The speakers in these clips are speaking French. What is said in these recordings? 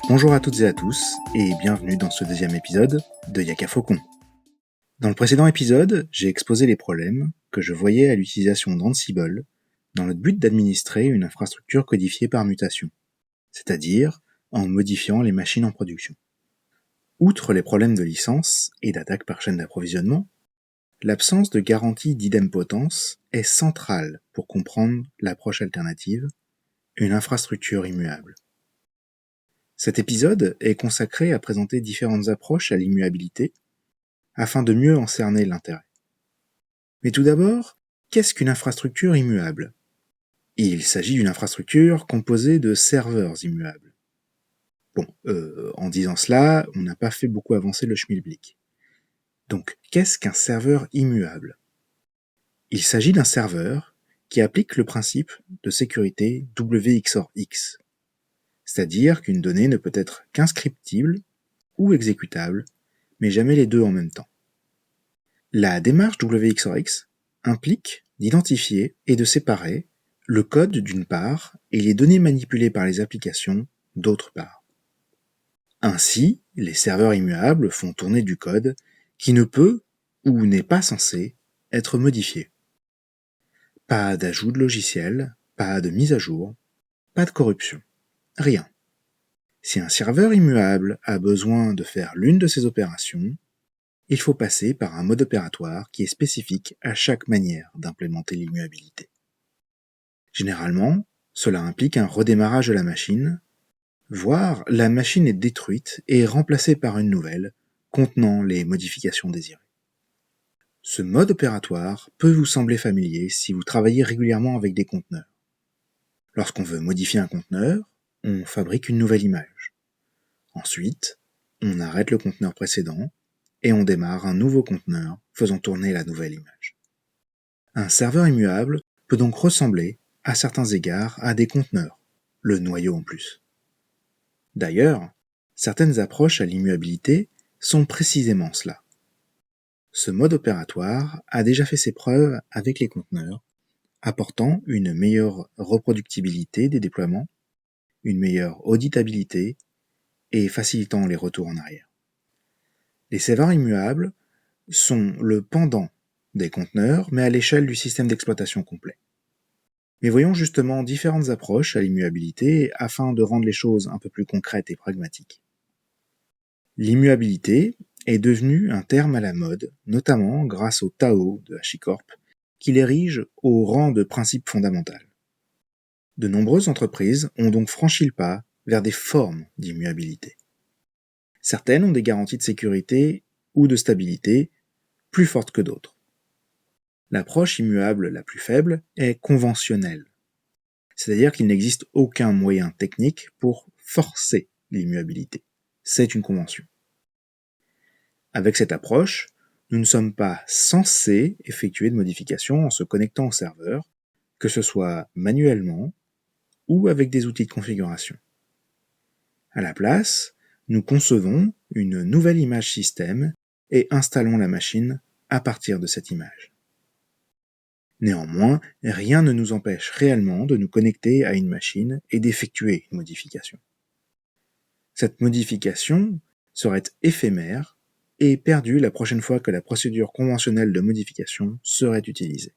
Bonjour à toutes et à tous, et bienvenue dans ce deuxième épisode de Yaka Faucon. Dans le précédent épisode, j'ai exposé les problèmes que je voyais à l'utilisation d'Ansible dans le but d'administrer une infrastructure codifiée par mutation, c'est-à-dire en modifiant les machines en production. Outre les problèmes de licence et d'attaque par chaîne d'approvisionnement, l'absence de garantie d'idempotence est centrale pour comprendre l'approche alternative, une infrastructure immuable. Cet épisode est consacré à présenter différentes approches à l'immuabilité afin de mieux en cerner l'intérêt. Mais tout d'abord, qu'est-ce qu'une infrastructure immuable ? Il s'agit d'une infrastructure composée de serveurs immuables. En disant cela, on n'a pas fait beaucoup avancer le schmilblick. Donc, qu'est-ce qu'un serveur immuable ? Il s'agit d'un serveur qui applique le principe de sécurité W XOR X, c'est-à-dire qu'une donnée ne peut être qu'inscriptible ou exécutable, mais jamais les deux en même temps. La démarche W XOR X implique d'identifier et de séparer le code d'une part et les données manipulées par les applications d'autre part. Ainsi, les serveurs immuables font tourner du code qui ne peut ou n'est pas censé être modifié. Pas d'ajout de logiciel, pas de mise à jour, pas de corruption, rien. Si un serveur immuable a besoin de faire l'une de ces opérations, il faut passer par un mode opératoire qui est spécifique à chaque manière d'implémenter l'immuabilité. Généralement, cela implique un redémarrage de la machine, voire la machine est détruite et remplacée par une nouvelle contenant les modifications désirées. Ce mode opératoire peut vous sembler familier si vous travaillez régulièrement avec des conteneurs. Lorsqu'on veut modifier un conteneur, on fabrique une nouvelle image. Ensuite, on arrête le conteneur précédent et on démarre un nouveau conteneur faisant tourner la nouvelle image. Un serveur immuable peut donc ressembler, à certains égards, à des conteneurs, le noyau en plus. D'ailleurs, certaines approches à l'immuabilité sont précisément cela. Ce mode opératoire a déjà fait ses preuves avec les conteneurs, apportant une meilleure reproductibilité des déploiements, une meilleure auditabilité et facilitant les retours en arrière. Les serveurs immuables sont le pendant des conteneurs, mais à l'échelle du système d'exploitation complet. Mais voyons justement différentes approches à l'immuabilité afin de rendre les choses un peu plus concrètes et pragmatiques. L'immuabilité est devenue un terme à la mode, notamment grâce au Tao de HashiCorp, qui l'érige au rang de principe fondamental. De nombreuses entreprises ont donc franchi le pas vers des formes d'immuabilité. Certaines ont des garanties de sécurité ou de stabilité plus fortes que d'autres. L'approche immuable la plus faible est conventionnelle, c'est-à-dire qu'il n'existe aucun moyen technique pour forcer l'immuabilité. C'est une convention. Avec cette approche, nous ne sommes pas censés effectuer de modifications en se connectant au serveur, que ce soit manuellement ou avec des outils de configuration. À la place, nous concevons une nouvelle image système et installons la machine à partir de cette image. Néanmoins, rien ne nous empêche réellement de nous connecter à une machine et d'effectuer une modification. Cette modification serait éphémère et perdue la prochaine fois que la procédure conventionnelle de modification serait utilisée.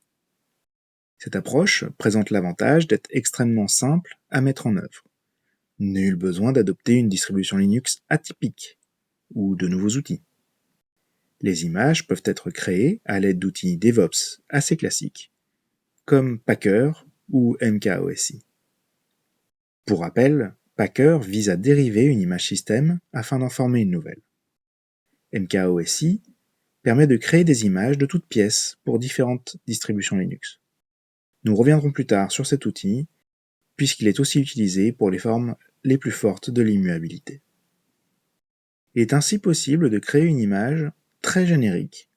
Cette approche présente l'avantage d'être extrêmement simple à mettre en œuvre. Nul besoin d'adopter une distribution Linux atypique ou de nouveaux outils. Les images peuvent être créées à l'aide d'outils DevOps assez classiques, comme Packer ou MKOSI. Pour rappel, Packer vise à dériver une image système afin d'en former une nouvelle. MKOSI permet de créer des images de toutes pièces pour différentes distributions Linux. Nous reviendrons plus tard sur cet outil, puisqu'il est aussi utilisé pour les formes les plus fortes de l'immuabilité. Il est ainsi possible de créer une image très générique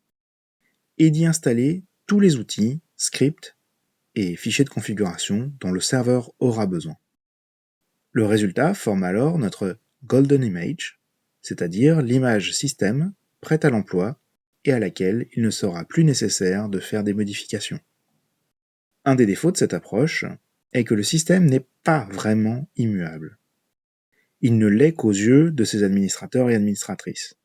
et d'y installer tous les outils, scripts et fichiers de configuration dont le serveur aura besoin. Le résultat forme alors notre Golden Image, c'est-à-dire l'image système prête à l'emploi et à laquelle il ne sera plus nécessaire de faire des modifications. Un des défauts de cette approche est que le système n'est pas vraiment immuable. il ne l'est qu'aux yeux de ses administrateurs et administratrices.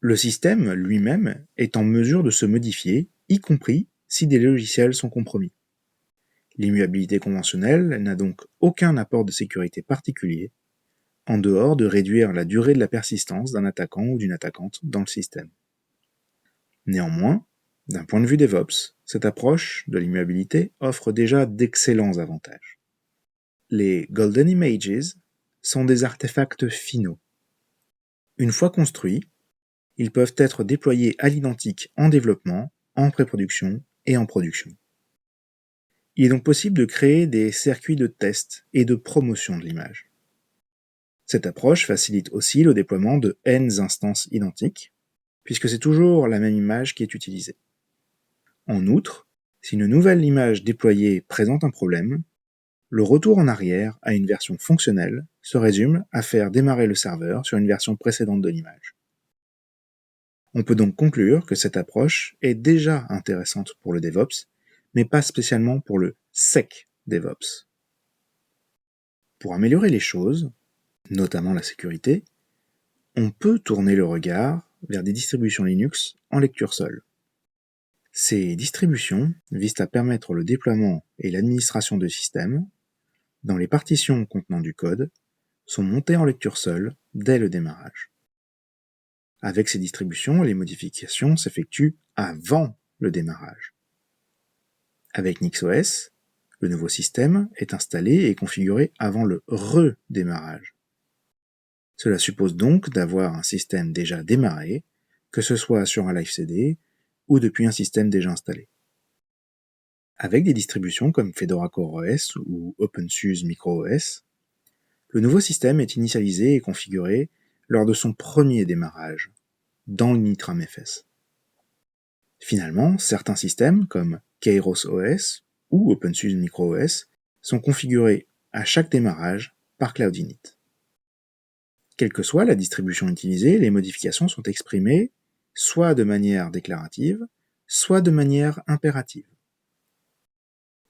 Le système lui-même est en mesure de se modifier, y compris si des logiciels sont compromis. L'immuabilité conventionnelle n'a donc aucun apport de sécurité particulier, en dehors de réduire la durée de la persistance d'un attaquant ou d'une attaquante dans le système. Néanmoins, d'un point de vue DevOps, cette approche de l'immuabilité offre déjà d'excellents avantages. Les Golden Images sont des artefacts finaux. Une fois construits, ils peuvent être déployés à l'identique en développement, en pré-production et en production. Il est donc possible de créer des circuits de test et de promotion de l'image. Cette approche facilite aussi le déploiement de n instances identiques, puisque c'est toujours la même image qui est utilisée. En outre, si une nouvelle image déployée présente un problème, le retour en arrière à une version fonctionnelle se résume à faire démarrer le serveur sur une version précédente de l'image. On peut donc conclure que cette approche est déjà intéressante pour le DevOps, mais pas spécialement pour le SecDevOps. Pour améliorer les choses, notamment la sécurité, on peut tourner le regard vers des distributions Linux en lecture seule. Ces distributions visent à permettre le déploiement et l'administration de systèmes dont les partitions contenant du code sont montées en lecture seule dès le démarrage. Avec ces distributions, les modifications s'effectuent avant le démarrage. Avec NixOS, le nouveau système est installé et configuré avant le redémarrage. Cela suppose donc d'avoir un système déjà démarré, que ce soit sur un live CD ou depuis un système déjà installé. Avec des distributions comme Fedora CoreOS ou OpenSUSE MicroOS, le nouveau système est initialisé et configuré lors de son premier démarrage, dans l'InitramFS. Finalement, certains systèmes comme Kairos OS ou OpenSUSE MicroOS sont configurés à chaque démarrage par CloudInit. Quelle que soit la distribution utilisée, les modifications sont exprimées soit de manière déclarative, soit de manière impérative.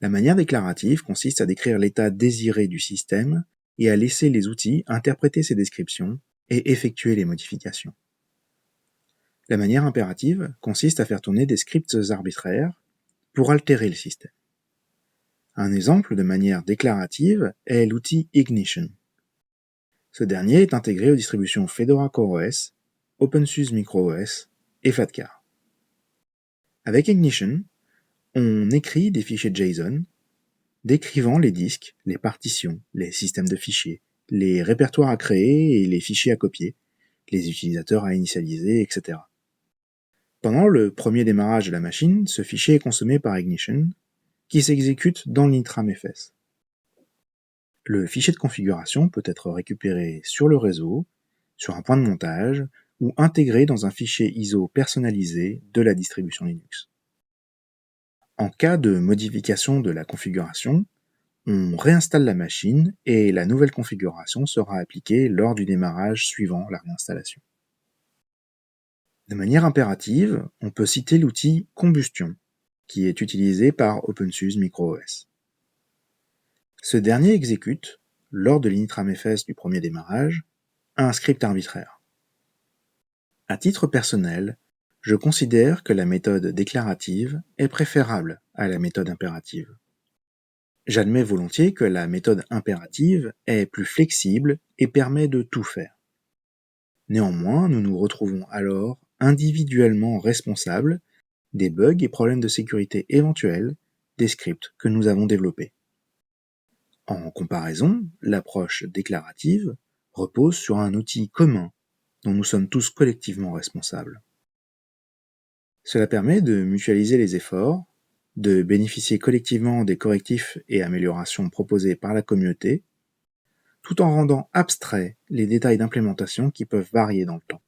La manière déclarative consiste à décrire l'état désiré du système et à laisser les outils interpréter ces descriptions et effectuer les modifications. La manière impérative consiste à faire tourner des scripts arbitraires pour altérer le système. Un exemple de manière déclarative est l'outil Ignition. Ce dernier est intégré aux distributions Fedora CoreOS, OpenSUSE MicroOS et Flatcar. Avec Ignition, on écrit des fichiers JSON décrivant les disques, les partitions, les systèmes de fichiers, les répertoires à créer et les fichiers à copier, les utilisateurs à initialiser, etc. Pendant le premier démarrage de la machine, ce fichier est consommé par Ignition, qui s'exécute dans l'intramfs. Le fichier de configuration peut être récupéré sur le réseau, sur un point de montage, ou intégré dans un fichier ISO personnalisé de la distribution Linux. En cas de modification de la configuration, on réinstalle la machine et la nouvelle configuration sera appliquée lors du démarrage suivant la réinstallation. De manière impérative, on peut citer l'outil Combustion, qui est utilisé par OpenSUSE MicroOS. Ce dernier exécute, lors de l'initramfs du premier démarrage, un script arbitraire. À titre personnel, je considère que la méthode déclarative est préférable à la méthode impérative. J'admets volontiers que la méthode impérative est plus flexible et permet de tout faire. Néanmoins, nous nous retrouvons alors individuellement responsables des bugs et problèmes de sécurité éventuels des scripts que nous avons développés. En comparaison, l'approche déclarative repose sur un outil commun dont nous sommes tous collectivement responsables. Cela permet de mutualiser les efforts, de bénéficier collectivement des correctifs et améliorations proposés par la communauté, tout en rendant abstraits les détails d'implémentation qui peuvent varier dans le temps.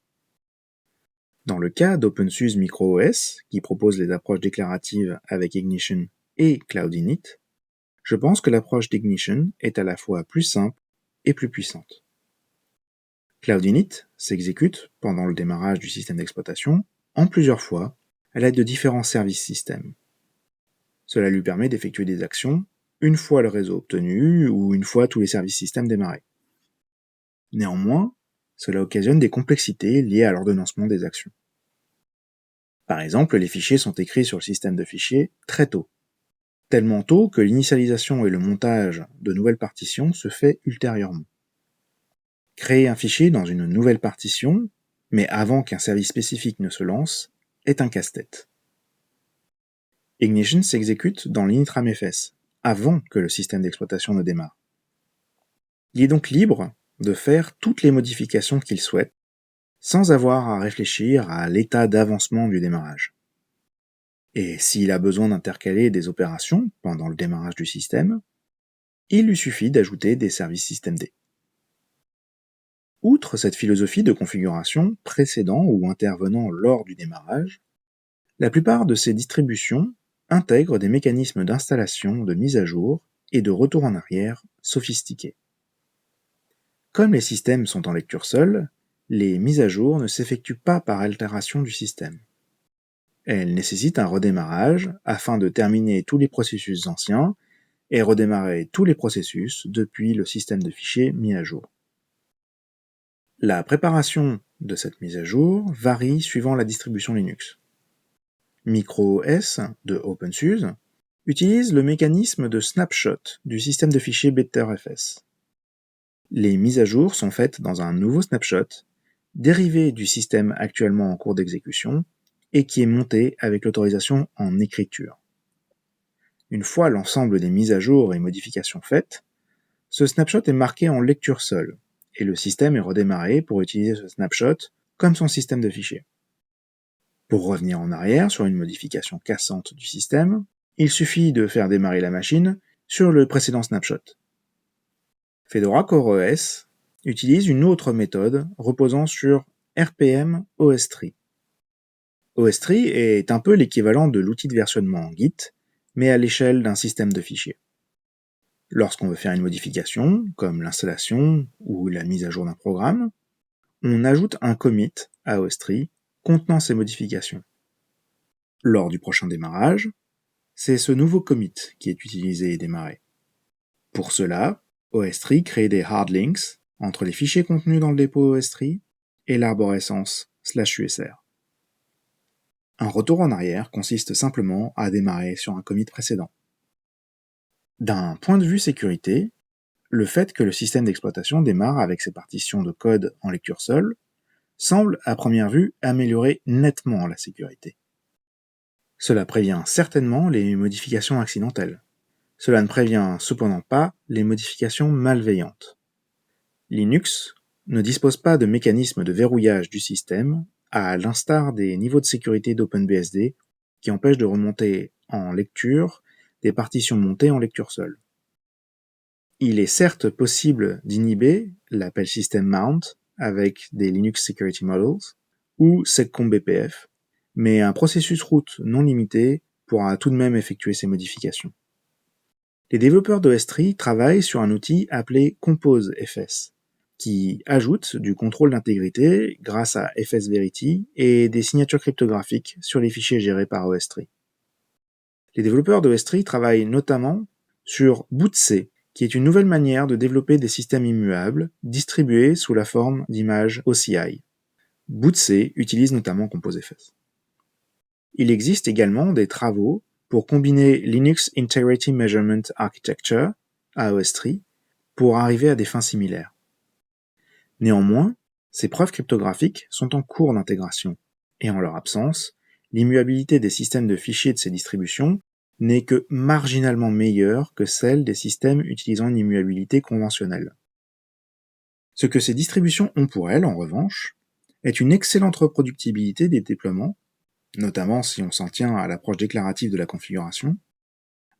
Dans le cas d'OpenSUSE MicroOS, qui propose les approches déclaratives avec Ignition et CloudInit, je pense que l'approche d'Ignition est à la fois plus simple et plus puissante. CloudInit s'exécute pendant le démarrage du système d'exploitation en plusieurs fois à l'aide de différents services système. Cela lui permet d'effectuer des actions une fois le réseau obtenu ou une fois tous les services système démarrés. Néanmoins, cela occasionne des complexités liées à l'ordonnancement des actions. Par exemple, les fichiers sont écrits sur le système de fichiers très tôt, tellement tôt que l'initialisation et le montage de nouvelles partitions se fait ultérieurement. Créer un fichier dans une nouvelle partition, mais avant qu'un service spécifique ne se lance, est un casse-tête. Ignition s'exécute dans l'initramfs, avant que le système d'exploitation ne démarre. Il est donc libre de faire toutes les modifications qu'il souhaite, sans avoir à réfléchir à l'état d'avancement du démarrage. Et s'il a besoin d'intercaler des opérations pendant le démarrage du système, il lui suffit d'ajouter des services systemd. Outre cette philosophie de configuration précédant ou intervenant lors du démarrage, la plupart de ces distributions intègrent des mécanismes d'installation, de mise à jour et de retour en arrière sophistiqués. Comme les systèmes sont en lecture seule, les mises à jour ne s'effectuent pas par altération du système. Elles nécessitent un redémarrage afin de terminer tous les processus anciens et redémarrer tous les processus depuis le système de fichiers mis à jour. La préparation de cette mise à jour varie suivant la distribution Linux. MicroOS de OpenSUSE utilise le mécanisme de snapshot du système de fichiers Btrfs. Les mises à jour sont faites dans un nouveau snapshot, dérivé du système actuellement en cours d'exécution et qui est monté avec l'autorisation en écriture. Une fois l'ensemble des mises à jour et modifications faites, ce snapshot est marqué en lecture seule, et le système est redémarré pour utiliser ce snapshot comme son système de fichiers. Pour revenir en arrière sur une modification cassante du système, il suffit de faire démarrer la machine sur le précédent snapshot. Fedora CoreOS utilise une autre méthode reposant sur RPM OS3. OS3 est un peu l'équivalent de l'outil de versionnement en Git, mais à l'échelle d'un système de fichiers. Lorsqu'on veut faire une modification, comme l'installation ou la mise à jour d'un programme, on ajoute un commit à OS3 contenant ces modifications. Lors du prochain démarrage, c'est ce nouveau commit qui est utilisé et démarré. Pour cela, OS3 crée des hard links entre les fichiers contenus dans le dépôt OS3 et l'arborescence /usr. Un retour en arrière consiste simplement à démarrer sur un commit précédent. D'un point de vue sécurité, le fait que le système d'exploitation démarre avec ses partitions de code en lecture seule semble à première vue améliorer nettement la sécurité. Cela prévient certainement les modifications accidentelles. Cela ne prévient cependant pas les modifications malveillantes. Linux ne dispose pas de mécanisme de verrouillage du système, à l'instar des niveaux de sécurité d'OpenBSD qui empêchent de remonter en lecture des partitions montées en lecture seule. Il est certes possible d'inhiber l'appel system mount avec des Linux Security Models ou seccomp-bpf, mais un processus root non limité pourra tout de même effectuer ces modifications. Les développeurs d'OS3 travaillent sur un outil appelé ComposeFS, qui ajoute du contrôle d'intégrité grâce à FSVerity et des signatures cryptographiques sur les fichiers gérés par OS3. Les développeurs d'OS3 travaillent notamment sur bootc, qui est une nouvelle manière de développer des systèmes immuables distribués sous la forme d'images OCI. bootc utilise notamment ComposeFS. Il existe également des travaux pour combiner Linux Integrity Measurement Architecture, AOS3, pour arriver à des fins similaires. Néanmoins, ces preuves cryptographiques sont en cours d'intégration, et en leur absence, l'immuabilité des systèmes de fichiers de ces distributions n'est que marginalement meilleure que celle des systèmes utilisant une immuabilité conventionnelle. Ce que ces distributions ont pour elles, en revanche, est une excellente reproductibilité des déploiements, notamment si on s'en tient à l'approche déclarative de la configuration,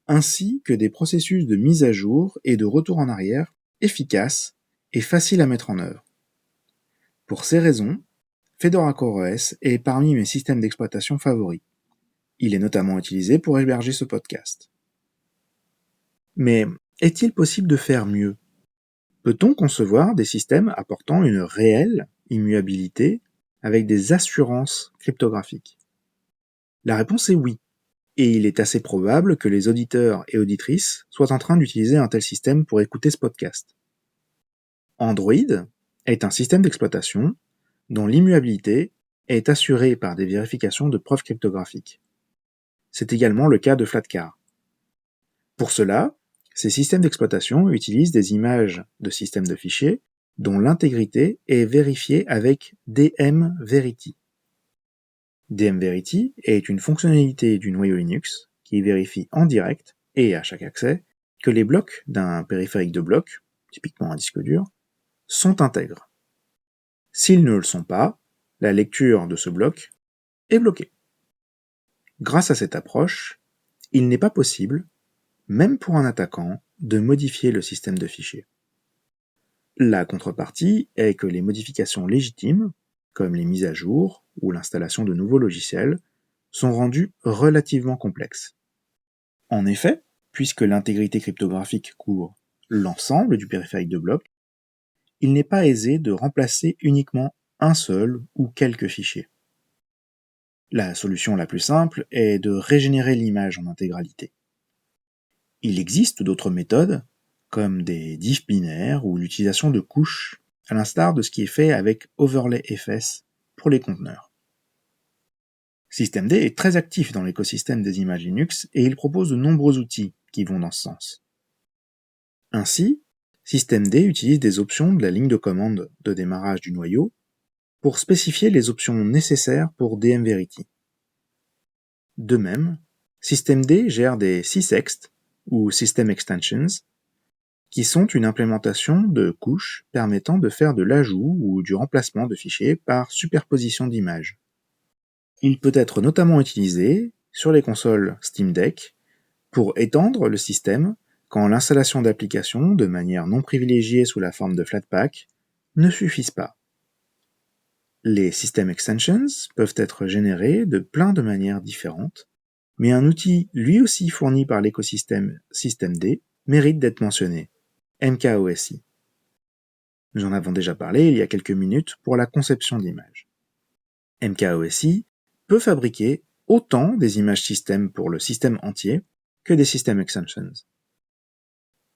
ainsi que des processus de mise à jour et de retour en arrière efficaces et faciles à mettre en œuvre. Pour ces raisons, Fedora CoreOS est parmi mes systèmes d'exploitation favoris. Il est notamment utilisé pour héberger ce podcast. Mais est-il possible de faire mieux ? Peut-on concevoir des systèmes apportant une réelle immuabilité avec des assurances cryptographiques ? La réponse est oui, et il est assez probable que les auditeurs et auditrices soient en train d'utiliser un tel système pour écouter ce podcast. Android est un système d'exploitation dont l'immuabilité est assurée par des vérifications de preuves cryptographiques. C'est également le cas de Flatcar. Pour cela, ces systèmes d'exploitation utilisent des images de systèmes de fichiers dont l'intégrité est vérifiée avec dmVerity. dmVerity est une fonctionnalité du noyau Linux qui vérifie en direct et à chaque accès que les blocs d'un périphérique de bloc, typiquement un disque dur, sont intègres. S'ils ne le sont pas, la lecture de ce bloc est bloquée. Grâce à cette approche, il n'est pas possible, même pour un attaquant, de modifier le système de fichiers. La contrepartie est que les modifications légitimes, comme les mises à jour ou l'installation de nouveaux logiciels, sont rendues relativement complexes. En effet, puisque l'intégrité cryptographique couvre l'ensemble du périphérique de bloc, il n'est pas aisé de remplacer uniquement un seul ou quelques fichiers. La solution la plus simple est de régénérer l'image en intégralité. Il existe d'autres méthodes, comme des diffs binaires ou l'utilisation de couches, à l'instar de ce qui est fait avec OverlayFS pour les conteneurs. Systemd est très actif dans l'écosystème des images Linux et il propose de nombreux outils qui vont dans ce sens. Ainsi, Systemd utilise des options de la ligne de commande de démarrage du noyau pour spécifier les options nécessaires pour dmVerity. De même, Systemd gère des sysext ou System Extensions qui sont une implémentation de couches permettant de faire de l'ajout ou du remplacement de fichiers par superposition d'images. Il peut être notamment utilisé sur les consoles Steam Deck pour étendre le système quand l'installation d'applications de manière non privilégiée sous la forme de Flatpak ne suffisent pas. Les System Extensions peuvent être générés de plein de manières différentes, mais un outil lui aussi fourni par l'écosystème Systemd mérite d'être mentionné, MKOSI. Nous en avons déjà parlé il y a quelques minutes pour la conception d'images. MKOSI peut fabriquer autant des images système pour le système entier que des System Extensions.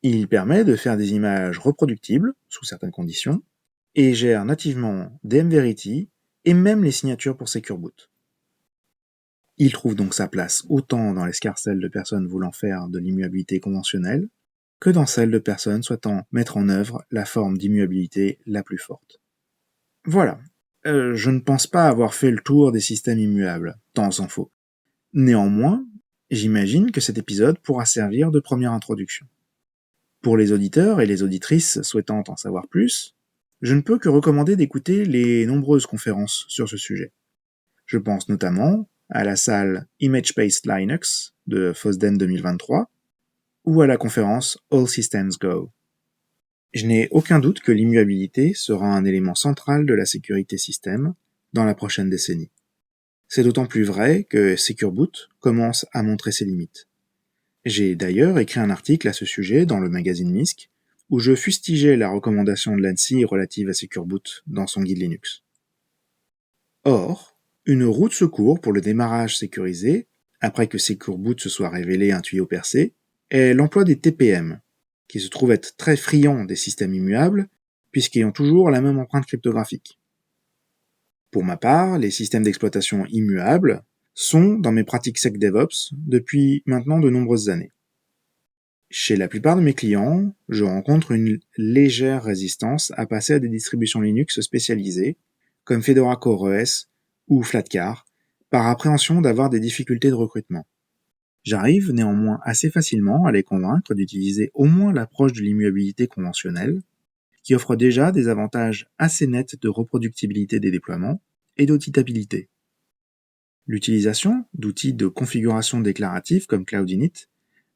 Il permet de faire des images reproductibles, sous certaines conditions, et gère nativement dmVerity et même les signatures pour Secure Boot. Il trouve donc sa place autant dans l'escarcelle de personnes voulant faire de l'immuabilité conventionnelle que dans celle de personnes souhaitant mettre en œuvre la forme d'immuabilité la plus forte. Voilà, je ne pense pas avoir fait le tour des systèmes immuables, tant s'en faut. Néanmoins, j'imagine que cet épisode pourra servir de première introduction. Pour les auditeurs et les auditrices souhaitant en savoir plus, je ne peux que recommander d'écouter les nombreuses conférences sur ce sujet. Je pense notamment à la salle Image-Based Linux de FOSDEN 2023 ou à la conférence All Systems Go. Je n'ai aucun doute que l'immuabilité sera un élément central de la sécurité système dans la prochaine décennie. C'est d'autant plus vrai que Secure Boot commence à montrer ses limites. J'ai d'ailleurs écrit un article à ce sujet dans le magazine MISC, où je fustigeais la recommandation de l'ANSSI relative à Secure Boot dans son guide Linux. Or, une roue de secours pour le démarrage sécurisé, après que Secure Boot se soit révélé un tuyau percé, est l'emploi des TPM, qui se trouvent être très friands des systèmes immuables, puisqu'ils ont toujours la même empreinte cryptographique. Pour ma part, les systèmes d'exploitation immuables sont dans mes pratiques SecDevOps depuis maintenant de nombreuses années. Chez la plupart de mes clients, je rencontre une légère résistance à passer à des distributions Linux spécialisées, comme Fedora CoreOS ou Flatcar, par appréhension d'avoir des difficultés de recrutement. J'arrive néanmoins assez facilement à les convaincre d'utiliser au moins l'approche de l'immuabilité conventionnelle, qui offre déjà des avantages assez nets de reproductibilité des déploiements et d'auditabilité. L'utilisation d'outils de configuration déclarative comme Cloudinit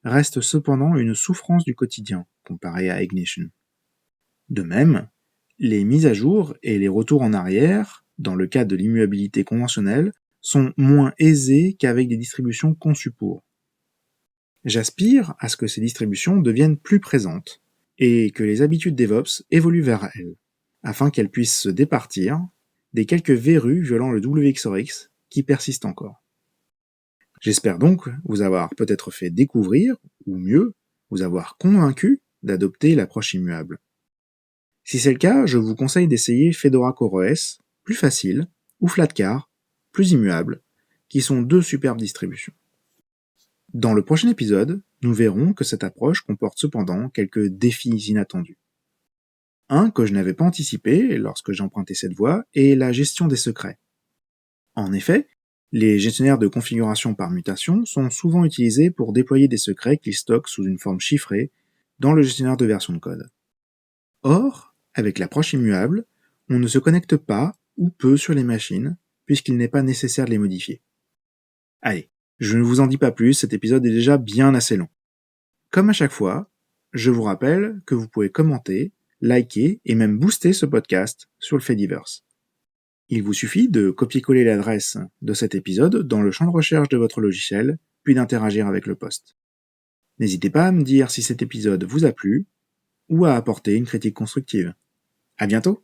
reste cependant une souffrance du quotidien comparée à Ignition. De même, les mises à jour et les retours en arrière, dans le cas de l'immuabilité conventionnelle, sont moins aisés qu'avec des distributions conçues pour. J'aspire à ce que ces distributions deviennent plus présentes et que les habitudes DevOps évoluent vers elles, afin qu'elles puissent se départir des quelques verrues violant le WXORX qui persistent encore. J'espère donc vous avoir peut-être fait découvrir, ou mieux, vous avoir convaincu d'adopter l'approche immuable. Si c'est le cas, je vous conseille d'essayer Fedora CoreOS, plus facile, ou Flatcar, plus immuable, qui sont deux superbes distributions. Dans le prochain épisode, nous verrons que cette approche comporte cependant quelques défis inattendus. Un que je n'avais pas anticipé lorsque j'ai emprunté cette voie est la gestion des secrets. En effet, les gestionnaires de configuration par mutation sont souvent utilisés pour déployer des secrets qu'ils stockent sous une forme chiffrée dans le gestionnaire de version de code. Or, avec l'approche immuable, on ne se connecte pas ou peu sur les machines, puisqu'il n'est pas nécessaire de les modifier. Allez, je ne vous en dis pas plus, cet épisode est déjà bien assez long. Comme à chaque fois, je vous rappelle que vous pouvez commenter, liker et même booster ce podcast sur le Fediverse. Il vous suffit de copier-coller l'adresse de cet épisode dans le champ de recherche de votre logiciel, puis d'interagir avec le post. N'hésitez pas à me dire si cet épisode vous a plu, ou à apporter une critique constructive. À bientôt!